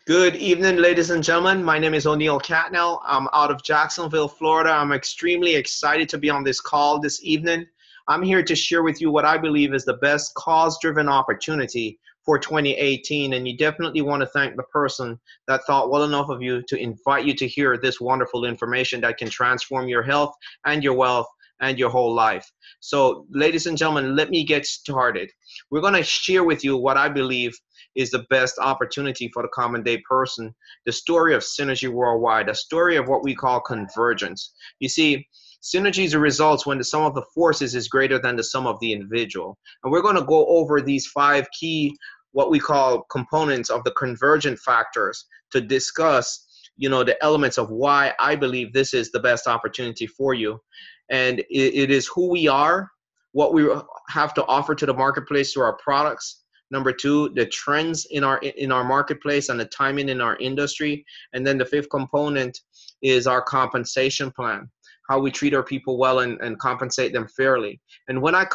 Good evening, ladies and gentlemen. My name is O'Neil Catnell. I'm out of Jacksonville, Florida. I'm extremely excited to be on this call this evening. I'm here to share with you what I believe is the best cause-driven opportunity for 2018, and you definitely want to thank the person that thought well enough of you to invite you to hear this wonderful information that can transform your health and your wealth and your whole life. So, ladies and gentlemen, let me get started. We're going to share with you what I believe is the best opportunity for the common day person. The story of Synergy Worldwide, a story of what we call convergence. You see, synergy is the results when the sum of the forces is greater than the sum of the individual. And we're going to go over these five key, what we call components of the convergent factors to discuss, the elements of why I believe this is the best opportunity for you. And it is who we are, what we have to offer to the marketplace through our products. Number two, the trends in our marketplace and the timing in our industry. And then the fifth component is our compensation plan, how we treat our people well and compensate them fairly. And when I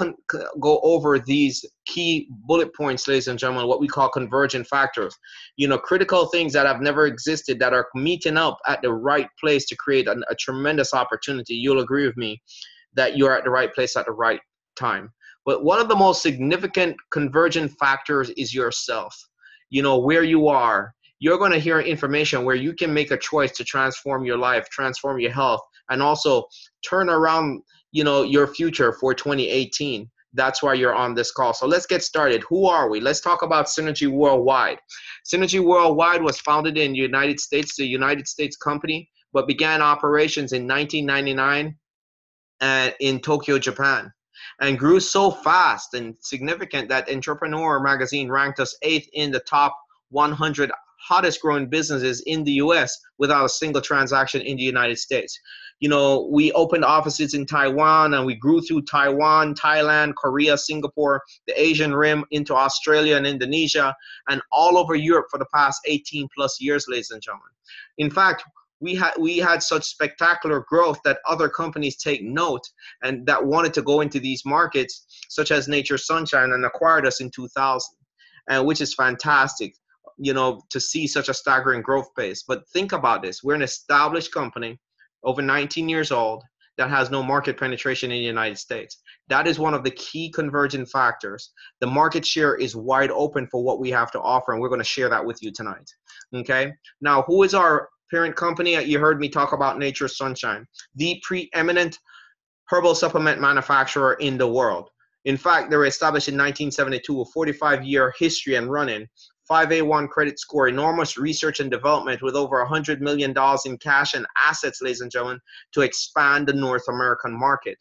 go over these key bullet points, ladies and gentlemen, what we call convergent factors, critical things that have never existed that are meeting up at the right place to create a tremendous opportunity, you'll agree with me that you're at the right place at the right time. But one of the most significant convergent factors is yourself. Where you are. You're going to hear information where you can make a choice to transform your life, transform your health, and also turn around, your future for 2018. That's why you're on this call. So let's get started. Who are we? Let's talk about Synergy Worldwide. Synergy Worldwide was founded in the United States, the United States company, but began operations in 1999 in Tokyo, Japan, and grew so fast and significant that Entrepreneur magazine ranked us 8th in the top 100 hottest growing businesses in the US without a single transaction in the United States. We opened offices in Taiwan, and we grew through Taiwan, Thailand, Korea, Singapore, the Asian Rim, into Australia and Indonesia, and all over Europe for the past 18 plus years, ladies and gentlemen. In fact, we had such spectacular growth that other companies take note and that wanted to go into these markets, such as Nature's Sunshine, and acquired us in 2000, and which is fantastic, to see such a staggering growth pace. But think about this. We're an established company, over 19 years old, that has no market penetration in the United States. That is one of the key convergent factors. The market share is wide open for what we have to offer, and we're going to share that with you tonight. Okay? Now, who is our parent company? You heard me talk about Nature's Sunshine, the preeminent herbal supplement manufacturer in the world. In fact, they were established in 1972, a 45-year history and running, 5A1 credit score, enormous research and development with over $100 million in cash and assets, ladies and gentlemen, to expand the North American market.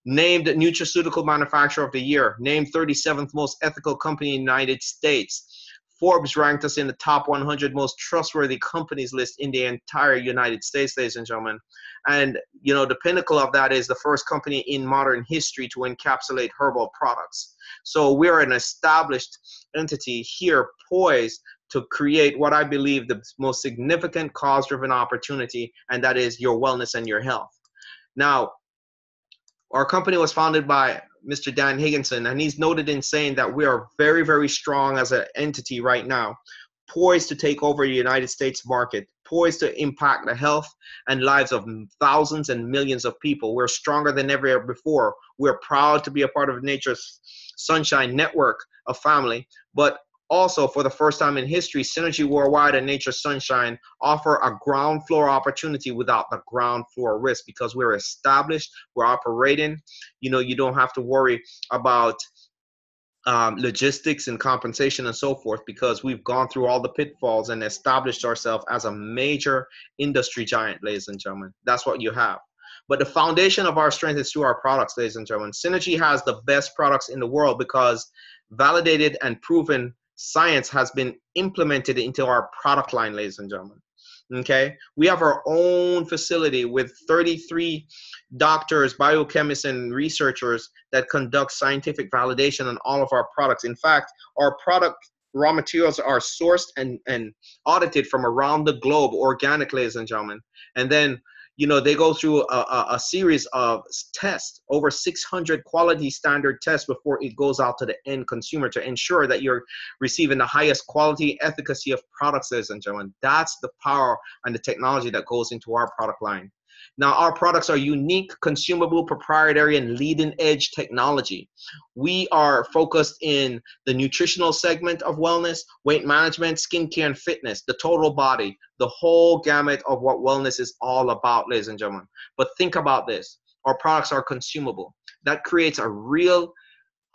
Named Nutraceutical Manufacturer of the Year, named 37th most ethical company in the United States. Forbes ranked us in the top 100 most trustworthy companies list in the entire United States, ladies and gentlemen. And, the pinnacle of that is the first company in modern history to encapsulate herbal products. So we're an established entity here poised to create what I believe the most significant cause-driven opportunity, and that is your wellness and your health. Now, our company was founded by Mr. Dan Higginson, and he's noted in saying that we are very, very strong as an entity right now, poised to take over the United States market, poised to impact the health and lives of thousands and millions of people. We're stronger than ever before. We're proud to be a part of Nature's Sunshine network of family, but also, for the first time in history, Synergy Worldwide and Nature's Sunshine offer a ground floor opportunity without the ground floor risk, because we're established, we're operating. You don't have to worry about logistics and compensation and so forth, because we've gone through all the pitfalls and established ourselves as a major industry giant, ladies and gentlemen. That's what you have. But the foundation of our strength is through our products, ladies and gentlemen. Synergy has the best products in the world because validated and proven science has been implemented into our product line, ladies and gentlemen. Okay, we have our own facility with 33 doctors, biochemists, and researchers that conduct scientific validation on all of our products. In fact, our product raw materials are sourced and audited from around the globe, organic, ladies and gentlemen. And then, they go through a series of tests, over 600 quality standard tests before it goes out to the end consumer to ensure that you're receiving the highest quality efficacy of products, ladies and gentlemen. That's the power and the technology that goes into our product line. Now, our products are unique, consumable, proprietary, and leading edge technology. We are focused in the nutritional segment of wellness, weight management, skincare, and fitness, the total body, the whole gamut of what wellness is all about, ladies and gentlemen. But think about this. Our products are consumable. That creates a real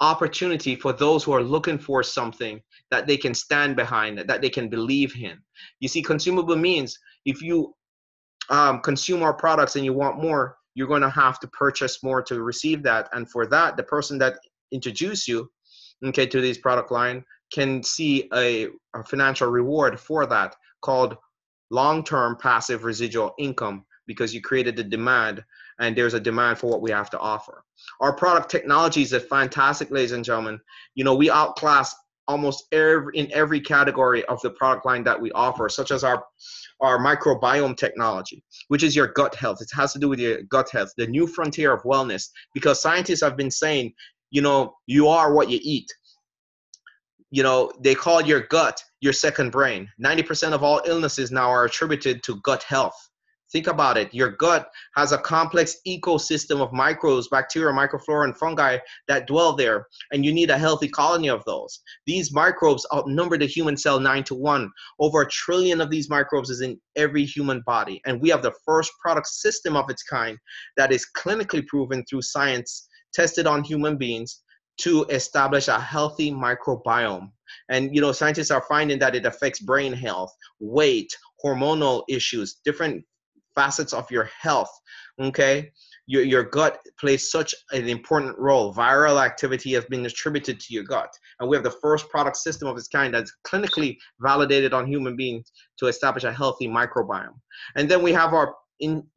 opportunity for those who are looking for something that they can stand behind, that they can believe in. You see, consumable means if you consume our products and you want more, you're going to have to purchase more to receive that. And for that, the person that introduced you, okay, to this product line can see a financial reward for that, called long-term passive residual income, because you created the demand and there's a demand for what we have to offer. Our product technologies are fantastic, ladies and gentlemen. We outclass almost in every category of the product line that we offer, such as our microbiome technology, which is your gut health. It has to do with your gut health, the new frontier of wellness, because scientists have been saying, you are what you eat. They call your gut your second brain. 90% of all illnesses now are attributed to gut health. Think about it. Your gut has a complex ecosystem of microbes, bacteria, microflora, and fungi that dwell there, and you need a healthy colony of those. These microbes outnumber the human cell 9-to-1. Over 1 trillion of these microbes is in every human body, and we have the first product system of its kind that is clinically proven through science, tested on human beings, to establish a healthy microbiome. And scientists are finding that it affects brain health, weight, hormonal issues, different facets of your health. Okay, your gut plays such an important role. Viral activity has been attributed to your gut, and we have the first product system of its kind that's clinically validated on human beings to establish a healthy microbiome. And then we have our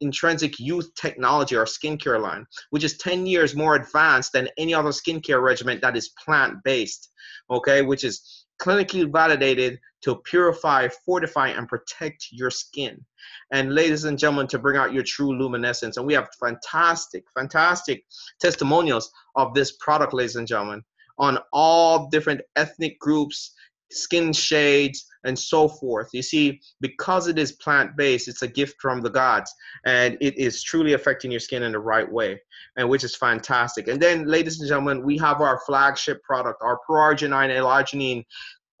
intrinsic youth technology, our skincare line, which is 10 years more advanced than any other skincare regimen that is plant-based, okay, which is clinically validated to purify, fortify, and protect your skin. And ladies and gentlemen, to bring out your true luminescence. And we have fantastic testimonials of this product, ladies and gentlemen, on all different ethnic groups, skin shades, and so forth. You see, because it is plant-based, it's a gift from the gods, and it is truly affecting your skin in the right way, and which is fantastic. And then, ladies and gentlemen, we have our flagship product, our Pro-Arginine L-Arginine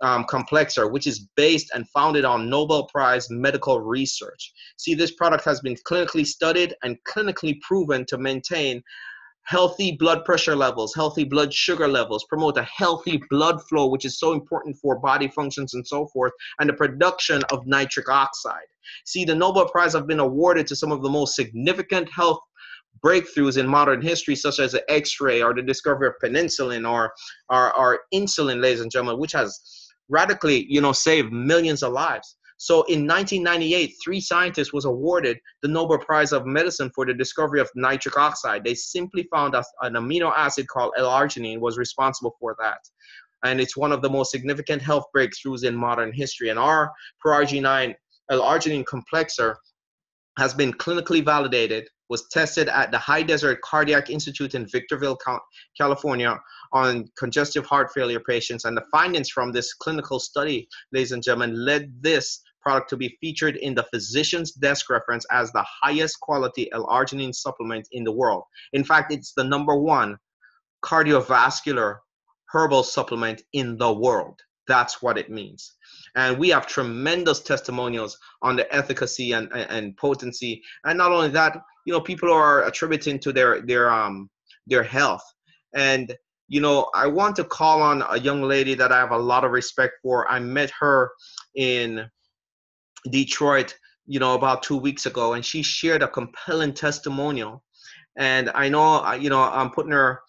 complexer, which is based and founded on Nobel Prize medical research. See, this product has been clinically studied and clinically proven to maintain healthy blood pressure levels, healthy blood sugar levels, promote a healthy blood flow, which is so important for body functions and so forth, and the production of nitric oxide. See, the Nobel Prize have been awarded to some of the most significant health breakthroughs in modern history, such as the X-ray or the discovery of penicillin or insulin, ladies and gentlemen, which has radically, saved millions of lives. So in 1998, 3 scientists was awarded the Nobel Prize of Medicine for the discovery of nitric oxide. They simply found that an amino acid called L-arginine was responsible for that. And it's one of the most significant health breakthroughs in modern history. And our Pro-Arginine L-arginine complexer has been clinically validated, was tested at the High Desert Cardiac Institute in Victorville, California, on congestive heart failure patients. And the findings from this clinical study, ladies and gentlemen, led this product to be featured in the physician's desk reference as the highest quality L-arginine supplement in the world. In fact, it's the #1 cardiovascular herbal supplement in the world. That's what it means. And we have tremendous testimonials on the efficacy and potency. And not only that, people are attributing to their health. And I want to call on a young lady that I have a lot of respect for. I met her in Detroit, about 2 weeks ago, and she shared a compelling testimonial. And I know, I'm putting her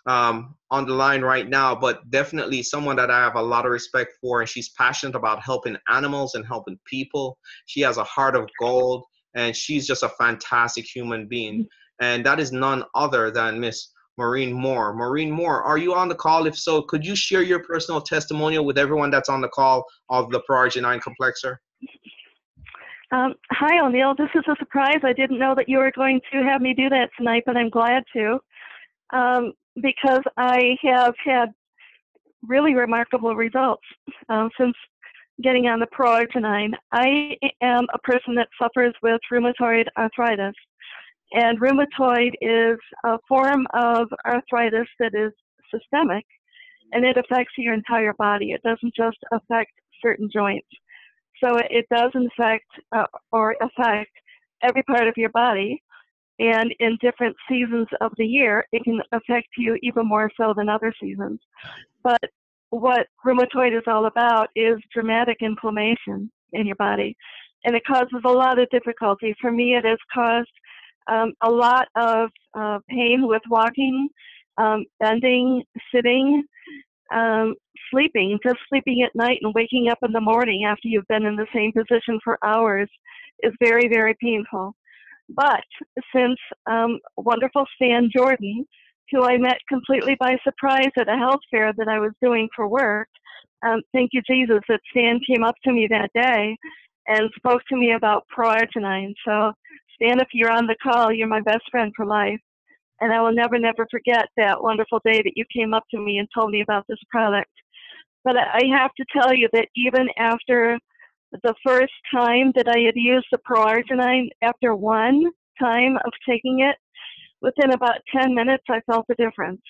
on the line right now, but definitely someone that I have a lot of respect for, and she's passionate about helping animals and helping people. She has a heart of gold, and she's just a fantastic human being. And that is none other than Miss Maureen Moore. Maureen Moore, are you on the call? If so, could you share your personal testimonial with everyone that's on the call of the Pro-Arginine complexer? Hi, O'Neill. This is a surprise. I didn't know that you were going to have me do that tonight, but I'm glad to because I have had really remarkable results since getting on the Pro-Arginine. I am a person that suffers with rheumatoid arthritis, and rheumatoid is a form of arthritis that is systemic, and it affects your entire body. It doesn't just affect certain joints. So it does infect or affect every part of your body. And in different seasons of the year, it can affect you even more so than other seasons. But what rheumatoid is all about is dramatic inflammation in your body. And it causes a lot of difficulty. For me, it has caused a lot of pain with walking, bending, sitting, um, sleeping, just sleeping at night and waking up in the morning after you've been in the same position for hours is very, very painful. But since wonderful Stan Jordan, who I met completely by surprise at a health fair that I was doing for work, thank you, Jesus, that Stan came up to me that day and spoke to me about Pro-Arginine. So, Stan, if you're on the call, you're my best friend for life. And I will never, never forget that wonderful day that you came up to me and told me about this product. But I have to tell you that even after the first time that I had used the Pro-Arginine, after one time of taking it, within about 10 minutes, I felt the difference.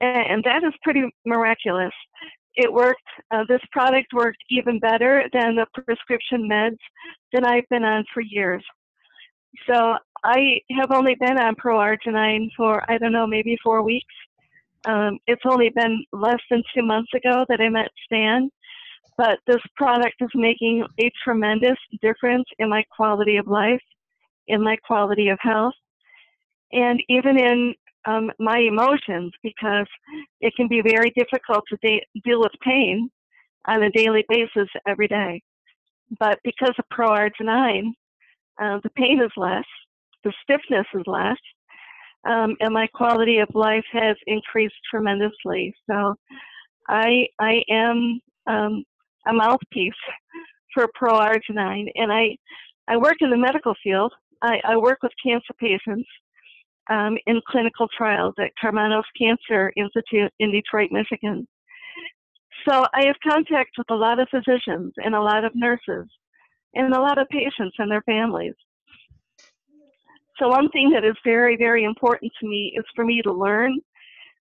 And that is pretty miraculous. It worked, this product worked even better than the prescription meds that I've been on for years. So I have only been on Pro-Arginine for, I don't know, maybe 4 weeks. It's only been less than 2 months ago that I met Stan, but this product is making a tremendous difference in my quality of life, in my quality of health, and even in my emotions, because it can be very difficult to deal with pain on a daily basis every day. But because of Pro-Arginine, the pain is less, the stiffness is less, and my quality of life has increased tremendously. So I am a mouthpiece for Pro-Arginine, and I work in the medical field. I work with cancer patients in clinical trials at Karmanos Cancer Institute in Detroit, Michigan. So I have contact with a lot of physicians and a lot of nurses and a lot of patients and their families. So one thing that is very, very important to me is for me to learn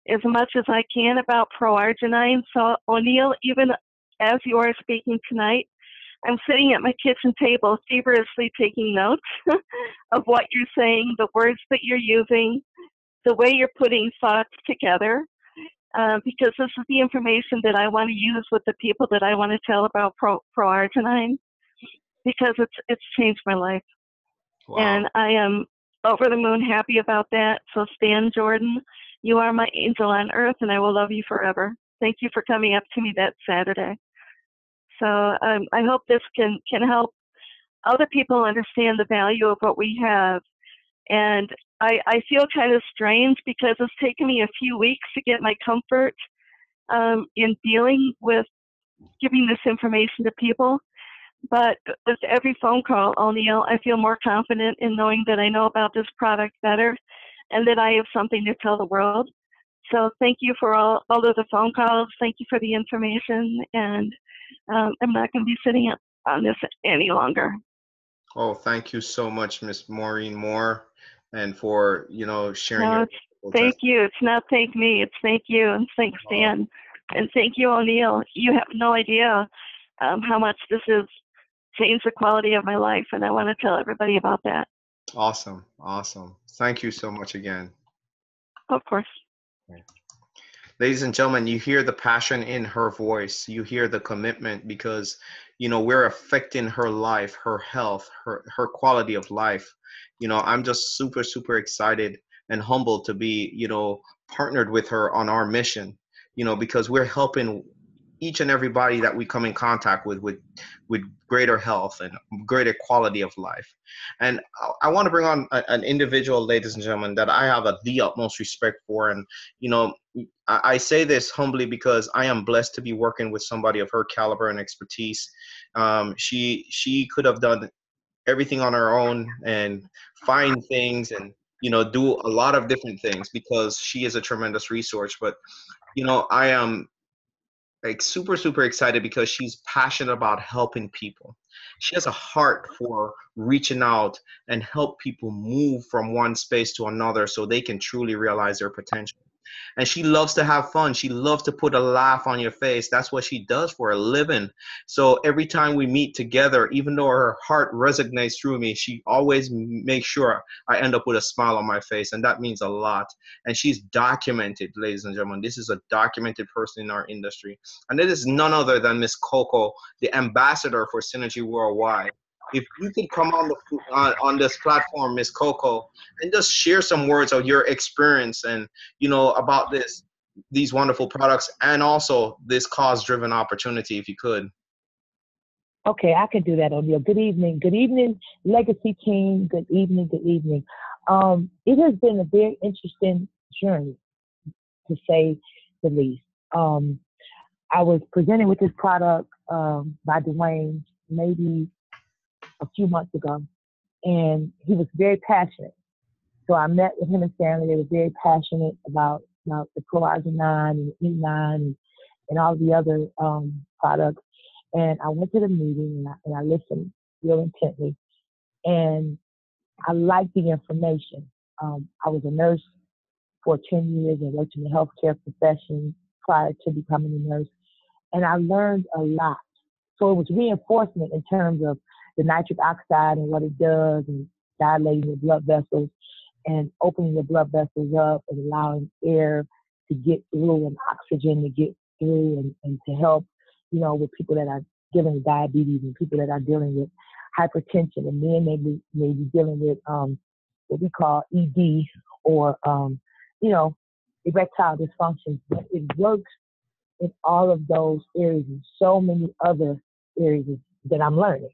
as much as I can about Pro-Arginine. So O'Neill, even as you are speaking tonight, I'm sitting at my kitchen table feverishly taking notes of what you're saying, the words that you're using, the way you're putting thoughts together, because this is the information that I want to use with the people that I want to tell about Pro-Arginine, because it's changed my life. Wow. And I am over the moon happy about that. So Stan Jordan, you are my angel on earth, and I will love you forever. Thank you for coming up to me that Saturday. So I hope this can help other people understand the value of what we have. And I feel kind of strange because it's taken me a few weeks to get my comfort in dealing with giving this information to people. But with every phone call, O'Neill, I feel more confident in knowing that I know about this product better and that I have something to tell the world. So thank you for all of the phone calls. Thank you for the information. And I'm not going to be sitting on this any longer. Oh, thank you so much, Miss Maureen Moore, and for sharing No, your it's thank you. It's not thank me. It's thank you and thank Stan. And thank you, O'Neill. You have no idea how much this has changed the quality of my life, and I want to tell everybody about that. Awesome, awesome. Thank you so much again. Of course. Okay. Ladies and gentlemen, you hear the passion in her voice. You hear the commitment because, we're affecting her life, her health, her quality of life. I'm just super, super excited and humbled to be, partnered with her on our mission, because we're helping each and everybody that we come in contact with greater health and greater quality of life. And I want to bring on an individual, ladies and gentlemen, that I have the utmost respect for. And, I say this humbly because I am blessed to be working with somebody of her caliber and expertise. She could have done everything on her own and find things and do a lot of different things because she is a tremendous resource. But I am like super super excited because she's passionate about helping people. She has a heart for reaching out and help people move from one space to another so they can truly realize their potential. And she loves to have fun. She loves to put a laugh on your face. That's what she does for a living. So every time we meet together, even though her heart resonates through me, she always makes sure I end up with a smile on my face, and that means a lot. And she's documented, ladies and gentlemen. This is a documented person in our industry, and it is none other than Miss Coco, the ambassador for Synergy Worldwide. If you could come on this platform, Miss Coco, and just share some words of your experience and about these wonderful products and also this cause driven opportunity, if you could. Okay, I can do that, O'Neil. Good evening. Good evening, Legacy team. Good evening. Good evening. It has been a very interesting journey, to say the least. I was presented with this product by Dwayne maybe a few months ago, and he was very passionate. So I met with him and Stanley. They were very passionate about the Pro-Arginine and the E9 and all the other products. And I went to the meeting and I listened real intently. And I liked the information. I was a nurse for 10 years and worked in the healthcare profession prior to becoming a nurse. And I learned a lot. So it was reinforcement in terms of the nitric oxide and what it does and dilating the blood vessels and opening the blood vessels up and allowing air to get through and oxygen to get through and to help, with people that are dealing with diabetes and people that are dealing with hypertension, and men may be dealing with what we call ED or, erectile dysfunction. But it works in all of those areas and so many other areas that I'm learning.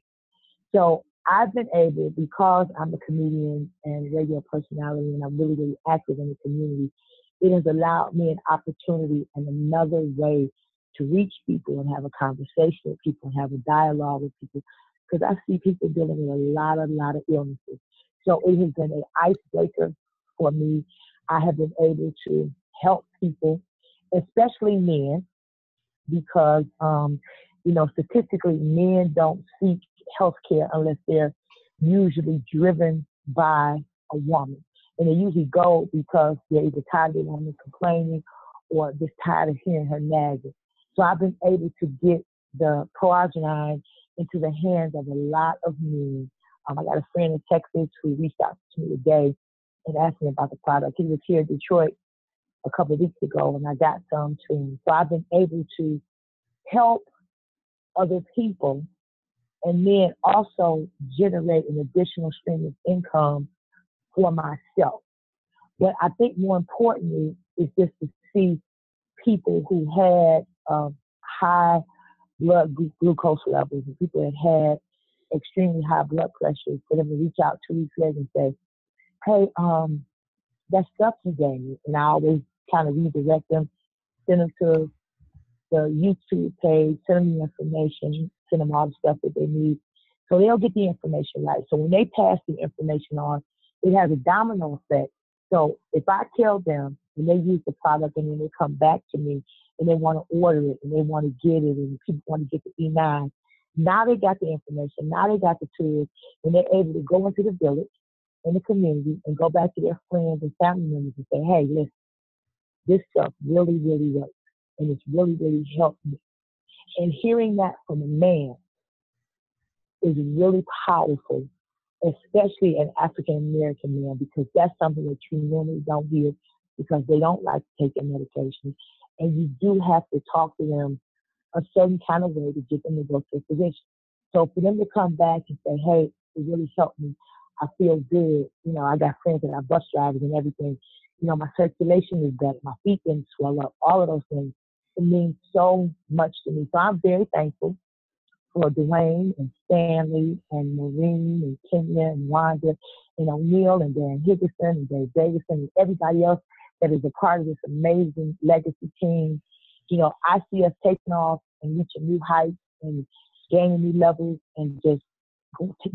So I've been able, because I'm a comedian and radio personality and I'm really, really active in the community, it has allowed me an opportunity and another way to reach people and have a conversation with people and have a dialogue with people, because I see people dealing with a lot of illnesses. So it has been an icebreaker for me. I have been able to help people, especially men, because, statistically, men don't seek healthcare unless they're usually driven by a woman. And they usually go because they're either tired of the woman complaining or just tired of hearing her nagging. So I've been able to get the Pro-Arginine into the hands of a lot of men. I got a friend in Texas who reached out to me today and asked me about the product. He was here in Detroit a couple of weeks ago, and I got some to him. So I've been able to help other people and then also generate an additional stream of income for myself. What I think more importantly is just to see people who had high blood glucose levels and people that had extremely high blood pressure, for them to reach out 2 weeks later and say, hey, that stuff you gave me. And I always kind of redirect them, send them to the YouTube page, send them the information, send them all the stuff that they need. So they'll get the information right. So when they pass the information on, it has a domino effect. So if I tell them and they use the product and then they come back to me and they want to order it and they want to get it and people want to get the E9, now they got the information, now they got the tools, and they're able to go into the village, in the community, and go back to their friends and family members and say, hey, listen, this stuff really, really works. And it's really, really helped me. And hearing that from a man is really powerful, especially an African American man, because that's something that you normally don't hear because they don't like to take their medication. And you do have to talk to them a certain kind of way to get them to go to a physician. So for them to come back and say, hey, it really helped me, I feel good. I got friends that are bus drivers and everything. My circulation is better. My feet didn't swell up. All of those things. It means so much to me. So I'm very thankful for Dwayne and Stanley and Maureen and Kenya and Wanda and O'Neil and Dan Higginson and Dave Davison and everybody else that is a part of this amazing legacy team. I see us taking off and reaching new heights and gaining new levels and just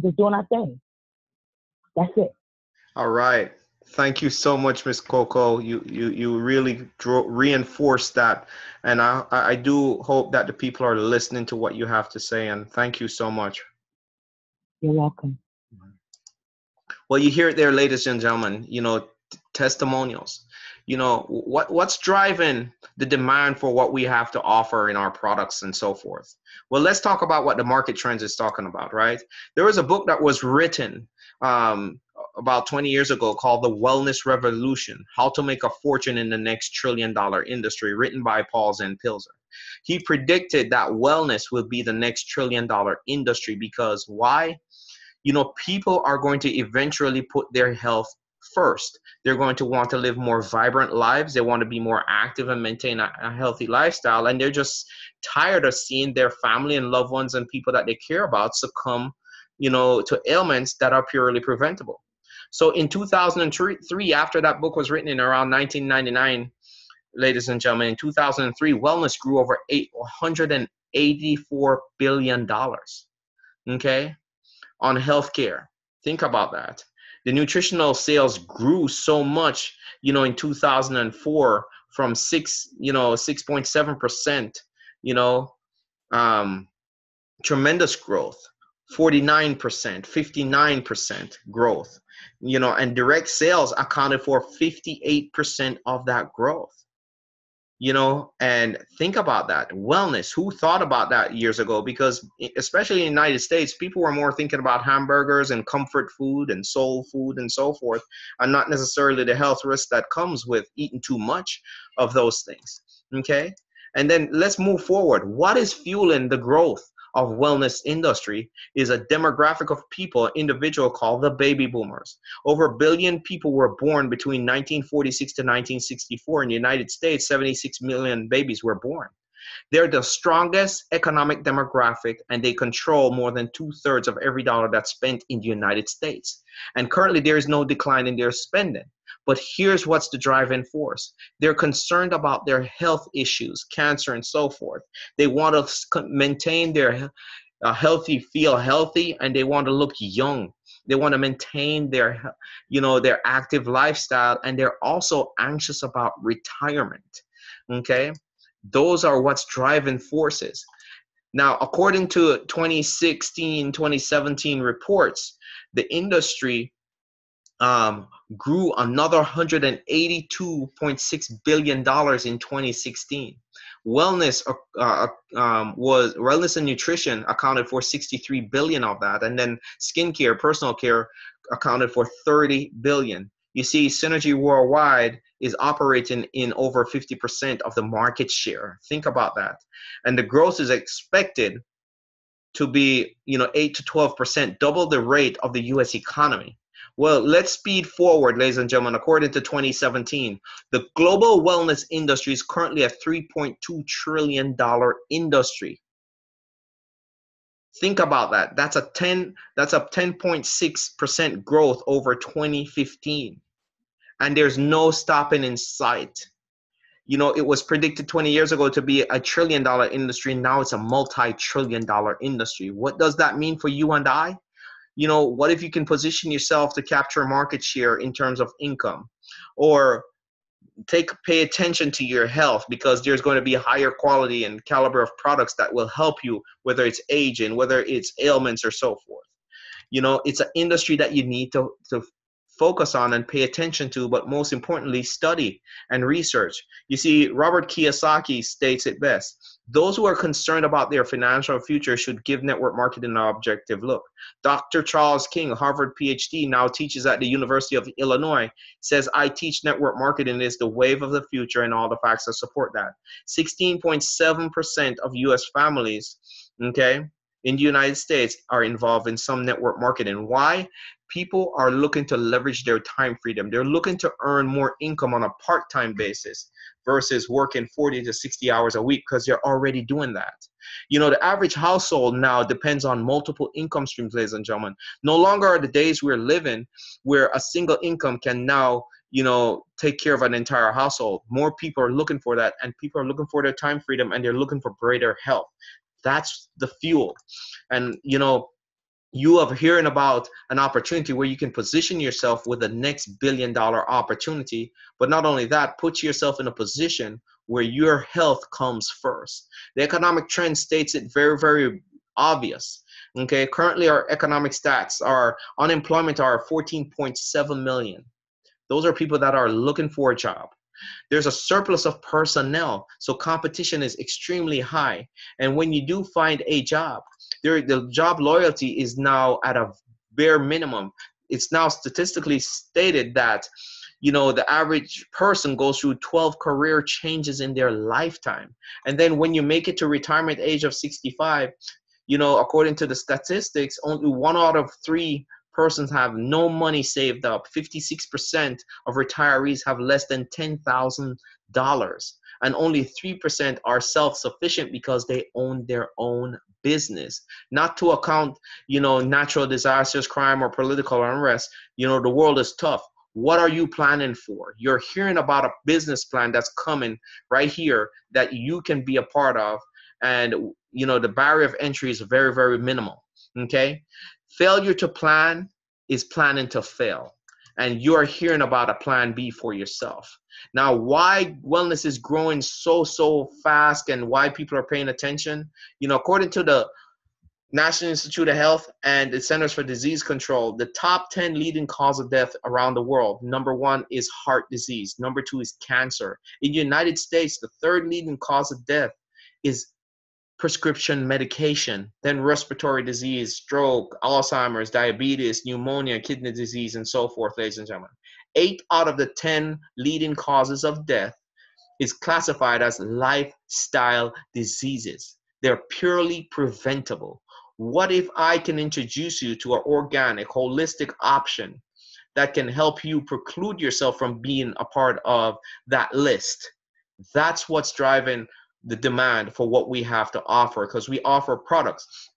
just doing our thing. That's it. All right. Thank you so much, Miss Coco. You really reinforced that, and I do hope that the people are listening to what you have to say. And thank you so much. You're welcome. Well, you hear it there, ladies and gentlemen. Testimonials. What's driving the demand for what we have to offer in our products and so forth. Well, let's talk about what the market trends is talking about, right? There was a book that was written about 20 years ago called The Wellness Revolution: How to Make a Fortune in the Next Trillion-Dollar Industry, written by Paul Zahn-Pilzer. He predicted that wellness will be the next trillion-dollar industry because why? People are going to eventually put their health first. They're going to want to live more vibrant lives. They want to be more active and maintain a healthy lifestyle. And they're just tired of seeing their family and loved ones and people that they care about succumb, to ailments that are purely preventable. So in 2003, after that book was written in around 1999, ladies and gentlemen, in 2003, wellness grew over $184 billion, okay, on healthcare. Think about that. The nutritional sales grew so much, in 2004 from 6.7%, tremendous growth, 49%, 59% growth, and direct sales accounted for 58% of that growth. And think about that. Wellness, who thought about that years ago? Because especially in the United States, people were more thinking about hamburgers and comfort food and soul food and so forth, and not necessarily the health risk that comes with eating too much of those things. Okay. And then let's move forward. What is fueling the growth of wellness industry is a demographic of people, individual called the baby boomers. Over 1 billion people were born between 1946 to 1964. In the United States, 76 million babies were born. They're the strongest economic demographic, and they control more than 2/3 of every dollar that's spent in the United States. And currently there is no decline in their spending. But here's what's the driving force. They're concerned about their health issues, cancer and so forth. They want to maintain their feel healthy, and they want to look young. They want to maintain their active lifestyle, and they're also anxious about retirement. Okay? Those are what's driving forces. Now, according to 2016, 2017 reports, the industry grew another $182.6 billion in 2016. Wellness and nutrition accounted for 63 billion of that, and then skincare, personal care accounted for 30 billion. You see, Synergy Worldwide is operating in over 50% of the market share. Think about that. And the growth is expected to be 8 to 12%, double the rate of the US economy. Well, let's speed forward, ladies and gentlemen. According to 2017, the global wellness industry is currently a $3.2 trillion industry. Think about that. That's a 10.6% growth over 2015. And there's no stopping in sight. It was predicted 20 years ago to be a $1 trillion industry. Now it's a multi-trillion dollar industry. What does that mean for you and I? What if you can position yourself to capture market share in terms of income, or pay attention to your health, because there's going to be higher quality and caliber of products that will help you, whether it's aging, whether it's ailments or so forth. It's an industry that you need to focus on and pay attention to, but most importantly, study and research. You see, Robert Kiyosaki states it best. Those who are concerned about their financial future should give network marketing an objective look. Dr. Charles King, Harvard PhD, now teaches at the University of Illinois, says, I teach network marketing is the wave of the future and all the facts that support that. 16.7% of US families, okay, in the United States are involved in some network marketing. Why? People are looking to leverage their time freedom. They're looking to earn more income on a part-time basis versus working 40 to 60 hours a week, because they're already doing that. The average household now depends on multiple income streams, ladies and gentlemen. No longer are the days we're living where a single income can now take care of an entire household. More people are looking for that, and people are looking for their time freedom, and they're looking for greater health. That's the fuel. And you are hearing about an opportunity where you can position yourself with the next billion-dollar opportunity. But not only that, put yourself in a position where your health comes first. The economic trend states it very, very obvious. Okay, currently our economic stats, our unemployment are 14.7 million. Those are people that are looking for a job. There's a surplus of personnel, so competition is extremely high. And when you do find a job, the job loyalty is now at a bare minimum. It's now statistically stated that, you know, the average person goes through 12 career changes in their lifetime. And then when you make it to retirement age of 65, you know, according to the statistics, only 1 out of 3 persons have no money saved up. 56% of retirees have less than $10,000, and only 3% are self-sufficient because they own their own business. Not to account, you know, natural disasters, crime, or political unrest. You know, the world is tough. What are you planning for? You're hearing about a business plan that's coming right here that you can be a part of. And, you know, the barrier of entry is very, very minimal. Okay. Failure to plan is planning to fail. And you're hearing about a plan B for yourself. Now, why wellness is growing so fast and why people are paying attention, you know, according to the National Institute of Health and the Centers for Disease Control, the top 10 leading cause of death around the world. Number 1 is heart disease. Number 2 is cancer. In the United States, the 3rd leading cause of death is prescription medication, then respiratory disease, stroke, Alzheimer's, diabetes, pneumonia, kidney disease, and so forth, ladies and gentlemen. 8 out of the 10 leading causes of death is classified as lifestyle diseases. They're purely preventable. What if I can introduce you to an organic, holistic option that can help you preclude yourself from being a part of that list? That's what's driving the demand for what we have to offer, because we offer products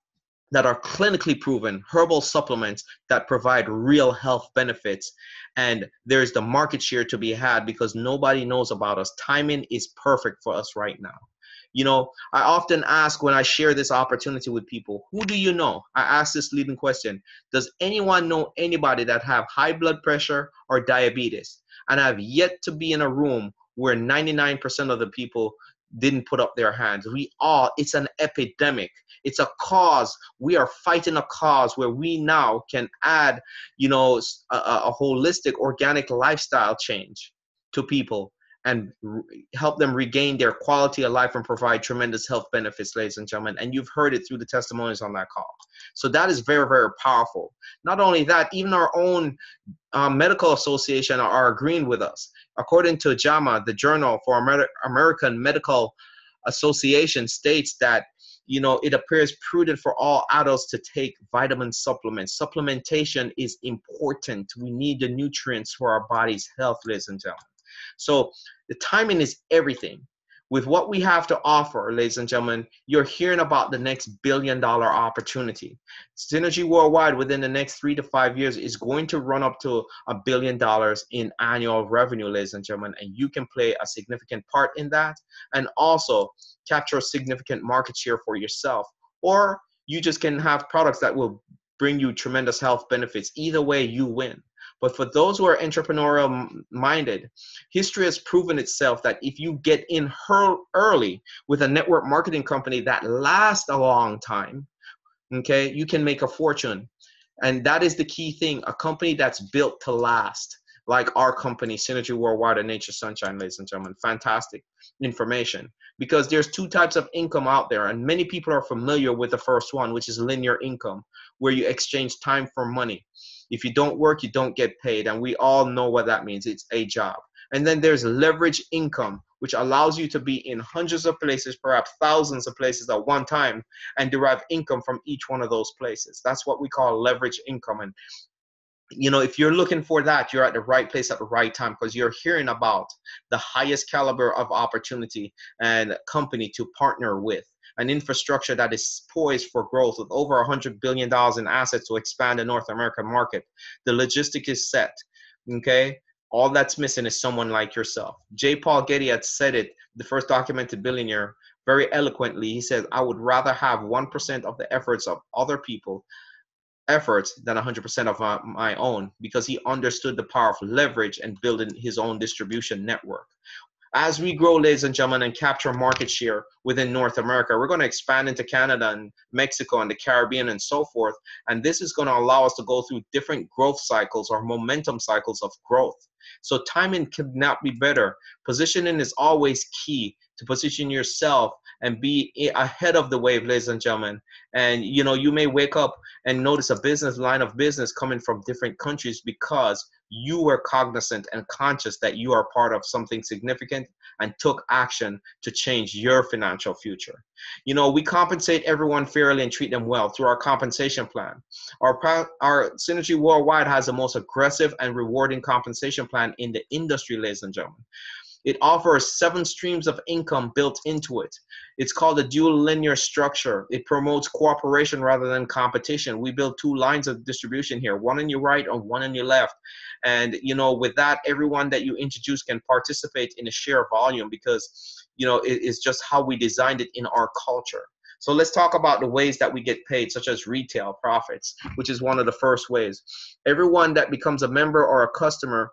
that are clinically proven, herbal supplements that provide real health benefits. And there's the market share to be had because nobody knows about us. Timing is perfect for us right now. You know, I often ask when I share this opportunity with people, who do you know? I ask this leading question. Does anyone know anybody that have high blood pressure or diabetes? And I've yet to be in a room where 99% of the people didn't put up their hands. It's an epidemic. It's a cause. We are fighting a cause where we now can add, you know, a holistic organic lifestyle change to people and help them regain their quality of life and provide tremendous health benefits, ladies and gentlemen. And you've heard it through the testimonies on that call. So that is very, very powerful. Not only that, even our own medical association are agreeing with us. According to JAMA, the Journal for American Medical Association, states that, you know, it appears prudent for all adults to take vitamin supplements. Supplementation is important. We need the nutrients for our body's health, ladies and gentlemen. So the timing is everything. With what we have to offer, ladies and gentlemen, you're hearing about the next billion-dollar opportunity. Synergy Worldwide within the next 3 to 5 years is going to run up to $1 billion in annual revenue, ladies and gentlemen, and you can play a significant part in that and also capture a significant market share for yourself. Or you just can have products that will bring you tremendous health benefits. Either way, you win. But for those who are entrepreneurial minded, history has proven itself that if you get in early with a network marketing company that lasts a long time, okay, you can make a fortune. And that is the key thing, a company that's built to last, like our company, Synergy Worldwide and Nature Sunshine, ladies and gentlemen. Fantastic information, because there's 2 types of income out there, and many people are familiar with the first one, which is linear income, where you exchange time for money. If you don't work, you don't get paid, and we all know what that means. It's a job. And then there's leverage income, which allows you to be in hundreds of places, perhaps thousands of places at one time, and derive income from each one of those places. That's what we call leverage income. And you know, if you're looking for that, you're at the right place at the right time, because you're hearing about the highest caliber of opportunity and company to partner with. An infrastructure that is poised for growth with over $100 billion in assets to expand the North American market. The logistic is set, okay? All that's missing is someone like yourself. J. Paul Getty had said it, the first documented billionaire, very eloquently. He said, I would rather have 1% of the efforts of other people effort than 100% of my own, because he understood the power of leverage and building his own distribution network. As we grow, ladies and gentlemen, and capture market share within North America, we're going to expand into Canada and Mexico and the Caribbean and so forth. And this is going to allow us to go through different growth cycles or momentum cycles of growth. So timing could not be better. Positioning is always key, to position yourself and be ahead of the wave, ladies and gentlemen. And you may wake up and notice a line of business coming from different countries, because you were cognizant and conscious that you are part of something significant and took action to change your financial future. We compensate everyone fairly and treat them well through our compensation plan. Our Synergy Worldwide has the most aggressive and rewarding compensation plan in the industry, ladies and gentlemen. It offers 7 streams of income built into it. It's called a dual linear structure. It promotes cooperation rather than competition. We build 2 lines of distribution here, one on your right and one on your left. And, with that, everyone that you introduce can participate in a share volume, because, it is just how we designed it in our culture. So let's talk about the ways that we get paid, such as retail profits, which is one of the first ways. Everyone that becomes a member or a customer,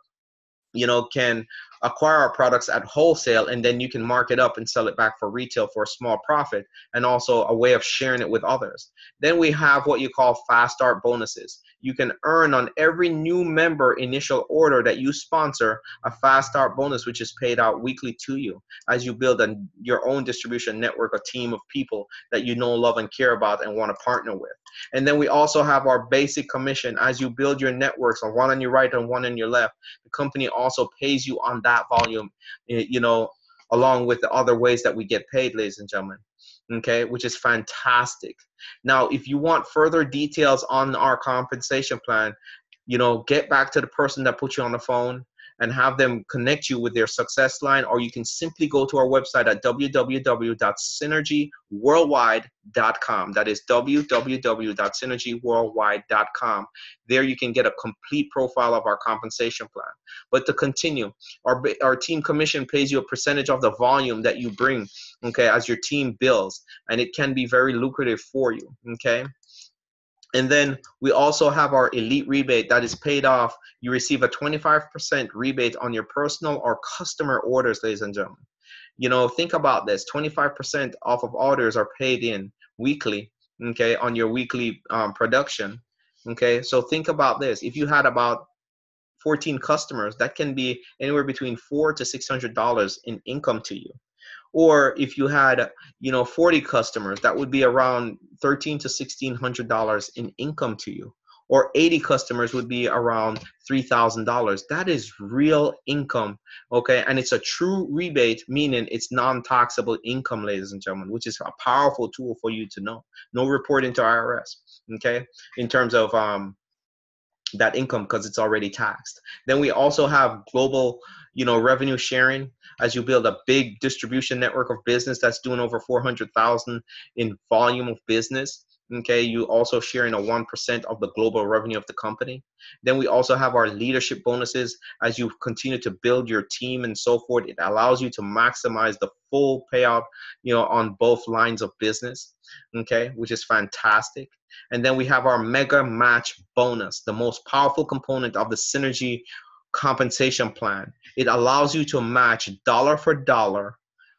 can acquire our products at wholesale, and then you can mark it up and sell it back for retail for a small profit, and also a way of sharing it with others. Then we have what you call fast start bonuses. You can earn on every new member initial order that you sponsor a fast start bonus, which is paid out weekly to you as you build your own distribution network, a team of people that you know, love, and care about and want to partner with. And then we also have our basic commission. As you build your networks, on one on your right and one on your left, the company also pays you on that volume, along with the other ways that we get paid, ladies and gentlemen. Okay, which is fantastic. Now, if you want further details on our compensation plan, get back to the person that put you on the phone and have them connect you with their success line, or you can simply go to our website at www.synergyworldwide.com. That is www.synergyworldwide.com. There you can get a complete profile of our compensation plan. But to continue, our team commission pays you a percentage of the volume that you bring, okay, as your team builds, and it can be very lucrative for you, okay? And then we also have our elite rebate that is paid off. You receive a 25% rebate on your personal or customer orders, ladies and gentlemen. Think about this. 25% off of orders are paid in weekly, okay, on your weekly production, okay? So think about this. If you had about 14 customers, that can be anywhere between $400 to $600 in income to you. Or if you had, 40 customers, that would be around $1,300 to $1,600 in income to you. Or 80 customers would be around $3,000. That is real income, okay? And it's a true rebate, meaning it's non-taxable income, ladies and gentlemen, which is a powerful tool for you to know. No reporting to IRS, okay? In terms of that income, because it's already taxed. Then we also have global, revenue sharing. As you build a big distribution network of business that's doing over 400,000 in volume of business, okay, you also sharing a 1% of the global revenue of the company. Then we also have our leadership bonuses. As you continue to build your team and so forth, it allows you to maximize the full payout, on both lines of business, okay, which is fantastic. And then we have our mega match bonus, the most powerful component of the Synergy compensation plan. It allows you to match dollar for dollar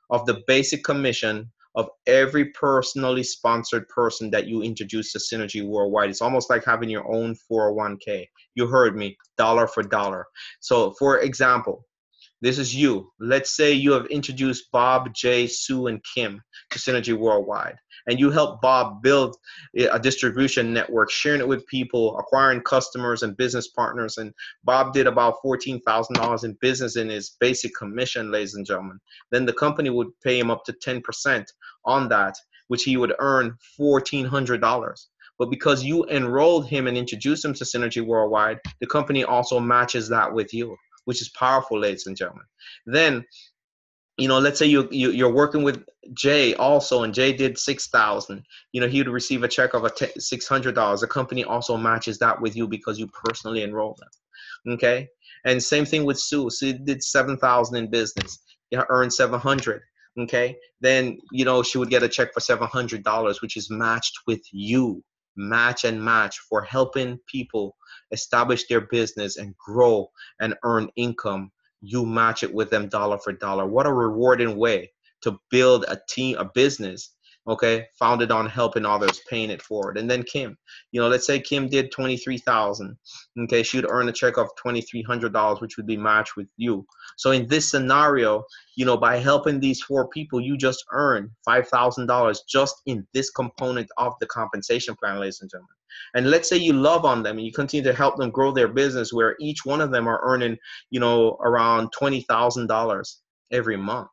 of the basic commission of every personally sponsored person that you introduce to Synergy Worldwide. It's almost like having your own 401k. You heard me, dollar for dollar. So for example, this is you. Let's say you have introduced Bob, Jay, Sue, and Kim to Synergy Worldwide, and you help Bob build a distribution network, sharing it with people, acquiring customers and business partners. And Bob did about $14,000 in business in his basic commission, ladies and gentlemen. Then the company would pay him up to 10% on that, which he would earn $1,400. But because you enrolled him and introduced him to Synergy Worldwide, the company also matches that with you, which is powerful, ladies and gentlemen. Then, let's say you're working with Jay also, and Jay did $6,000. He would receive a check of $600. The company also matches that with you because you personally enrolled them. Okay, and same thing with Sue. Sue did $7,000 in business. Earned $700. Okay, then she would get a check for $700, which is matched with you. match and match for helping people establish their business and grow and earn income. You match it with them dollar for dollar. What a rewarding way to build a team, a business, okay, founded on helping others, paying it forward. And then Kim, let's say Kim did 23,000. Okay, she would earn a check of $2,300, which would be matched with you. So in this scenario, by helping these 4 people, you just earn $5,000 just in this component of the compensation plan, ladies and gentlemen. And let's say you love on them and you continue to help them grow their business, where each one of them are earning, around $20,000 every month.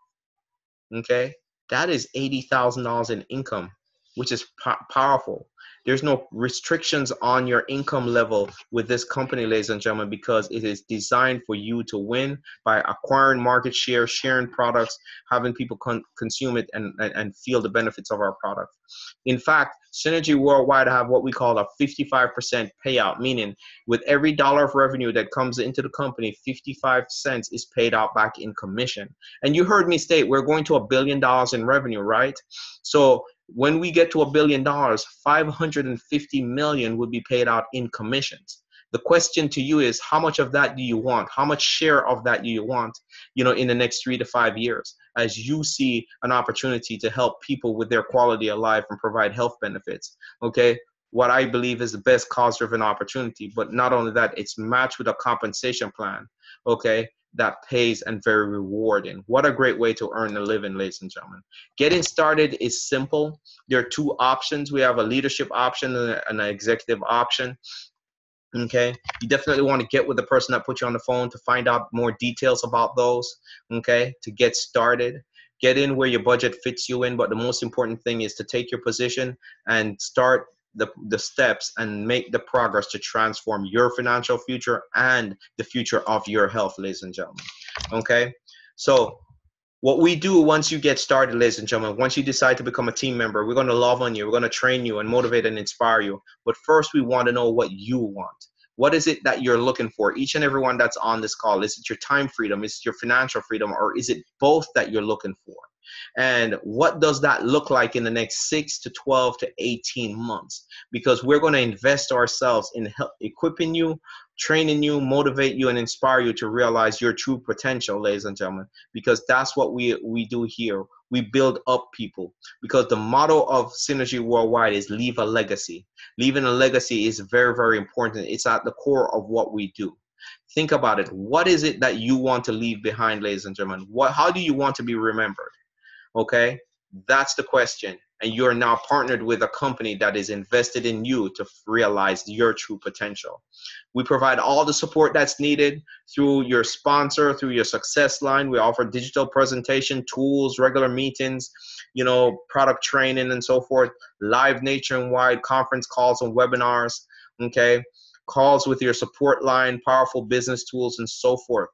Okay, that is $80,000 in income, which is powerful. There's no restrictions on your income level with this company, ladies and gentlemen, because it is designed for you to win by acquiring market share, sharing products, having people consume it and feel the benefits of our product. In fact, Synergy Worldwide have what we call a 55% payout, meaning with every dollar of revenue that comes into the company, 55 cents is paid out back in commission. And you heard me state we're going to $1 billion in revenue, right? So when we get to $1 billion, 550 million would be paid out in commissions. The question to you is, how much of that do you want? How much share of that do you want, in the next 3 to 5 years, as you see an opportunity to help people with their quality of life and provide health benefits? Okay, what I believe is the best cause-driven opportunity. But not only that, it's matched with a compensation plan, okay, that pays and very rewarding. What a great way to earn a living, ladies and gentlemen. Getting started is simple. There are 2 options. We have a leadership option and an executive option. Okay, you definitely want to get with the person that put you on the phone to find out more details about those. Okay, to get started. Get in where your budget fits you in, but the most important thing is to take your position and start the steps and make the progress to transform your financial future and the future of your health, ladies and gentlemen. Okay, so what we do once you get started, ladies and gentlemen, once you decide to become a team member, we're going to love on you, we're going to train you and motivate and inspire you. But first, we want to know what you want. What is it that you're looking for? Each and every one that's on this call, is it your time freedom? Is it your financial freedom? Or is it both that you're looking for? And what does that look like in the next 6 to 12 to 18 months? Because we're going to invest ourselves in equipping you, training you, motivate you, and inspire you to realize your true potential, ladies and gentlemen, because that's what we do here. We build up people, because the motto of Synergy Worldwide is leave a legacy. Leaving a legacy is very, very important. It's at the core of what we do. Think about it. What is it that you want to leave behind, ladies and gentlemen? How do you want to be remembered? Okay, that's the question. And you're now partnered with a company that is invested in you to realize your true potential. We provide all the support that's needed through your sponsor, through your success line. We offer digital presentation tools, regular meetings, product training and so forth, live nationwide conference calls and webinars, okay, calls with your support line, powerful business tools and so forth.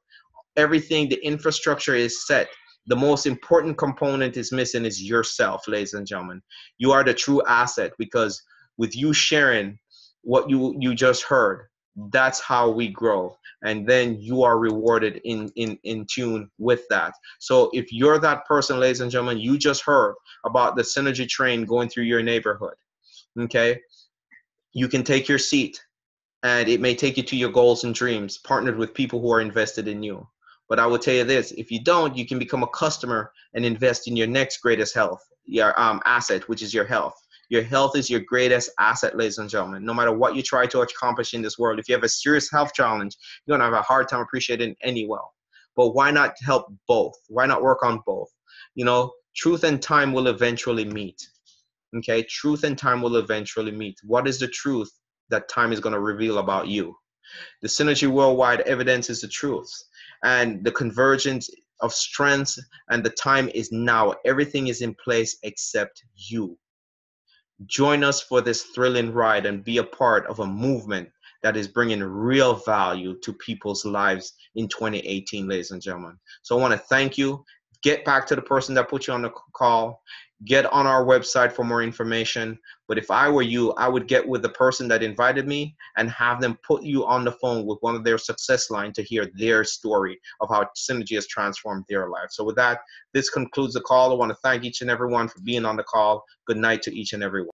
Everything, the infrastructure is set. The most important component is missing is yourself, ladies and gentlemen. You are the true asset, because with you sharing what you just heard, that's how we grow. And then you are rewarded in tune with that. So if you're that person, ladies and gentlemen, you just heard about the Synergy train going through your neighborhood, okay? You can take your seat, and it may take you to your goals and dreams, partnered with people who are invested in you. But I will tell you this, if you don't, you can become a customer and invest in your next greatest asset, which is your health. Your health is your greatest asset, ladies and gentlemen. No matter what you try to accomplish in this world, if you have a serious health challenge, you're going to have a hard time appreciating any wealth. But why not help both? Why not work on both? Truth and time will eventually meet. Okay, truth and time will eventually meet. What is the truth that time is going to reveal about you? The Synergy Worldwide evidence is the truth. And the convergence of strengths and the time is now. Everything is in place except you. Join us for this thrilling ride and be a part of a movement that is bringing real value to people's lives in 2018, ladies and gentlemen. So I want to thank you. Get back to the person that put you on the call. Get on our website for more information. But if I were you, I would get with the person that invited me and have them put you on the phone with one of their success lines to hear their story of how Synergy has transformed their life. So with that, this concludes the call. I want to thank each and everyone for being on the call. Good night to each and everyone.